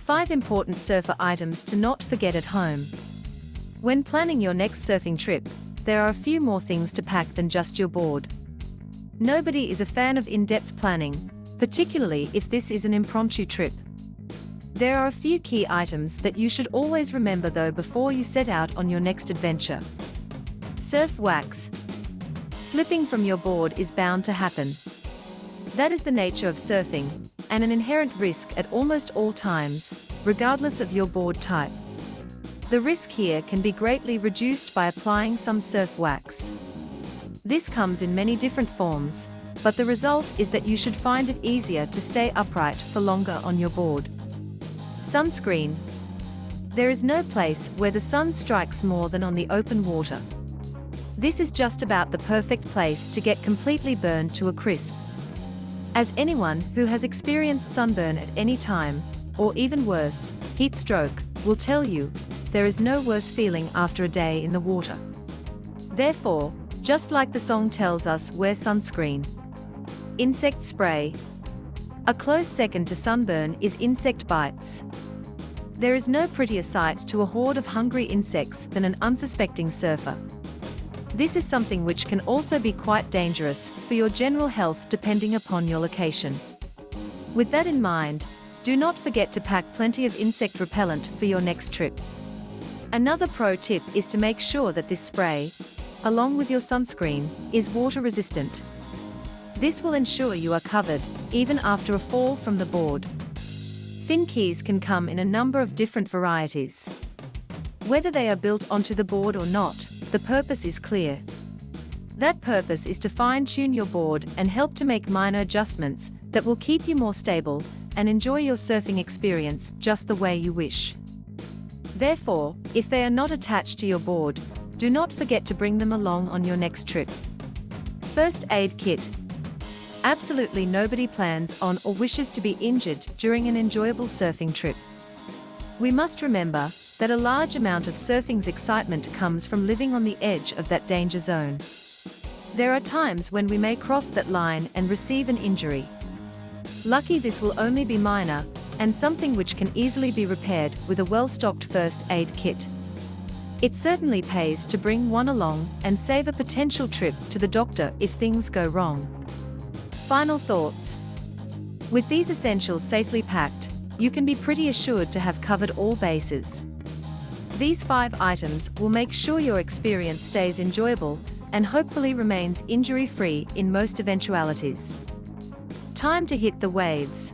5 important surfer items to not forget at home. When planning your next surfing trip, there are a few more things to pack than just your board. Nobody is a fan of in-depth planning, particularly if this is an impromptu trip. There are a few key items that you should always remember though before you set out on your next adventure. Surf wax. Slipping from your board is bound to happen. That is the nature of surfing, and an inherent risk at almost all times, regardless of your board type. The risk here can be greatly reduced by applying some surf wax. This comes in many different forms, but the result is that you should find it easier to stay upright for longer on your board. Sunscreen. There is no place where the sun strikes more than on the open water. This is just about the perfect place to get completely burned to a crisp. As anyone who has experienced sunburn at any time, or even worse, heat stroke, will tell you, there is no worse feeling after a day in the water. Therefore, just like the song tells us, wear sunscreen. Insect spray. A close second to sunburn is insect bites. There is no prettier sight to a horde of hungry insects than an unsuspecting surfer. This is something which can also be quite dangerous for your general health depending upon your location. With that in mind, do not forget to pack plenty of insect repellent for your next trip. Another pro tip is to make sure that this spray, along with your sunscreen, is water resistant. This will ensure you are covered, even after a fall from the board. Fin keys can come in a number of different varieties. Whether they are built onto the board or not, the purpose is clear. That purpose is to fine-tune your board and help to make minor adjustments that will keep you more stable and enjoy your surfing experience just the way you wish. Therefore, if they are not attached to your board, do not forget to bring them along on your next trip. First aid kit. Absolutely nobody plans on or wishes to be injured during an enjoyable surfing trip. We must remember that a large amount of surfing's excitement comes from living on the edge of that danger zone. There are times when we may cross that line and receive an injury. Lucky this will only be minor, and something which can easily be repaired with a well-stocked first aid kit. It certainly pays to bring one along and save a potential trip to the doctor if things go wrong. Final thoughts. With these essentials safely packed, you can be pretty assured to have covered all bases. These 5 items will make sure your experience stays enjoyable and hopefully remains injury-free in most eventualities. Time to hit the waves.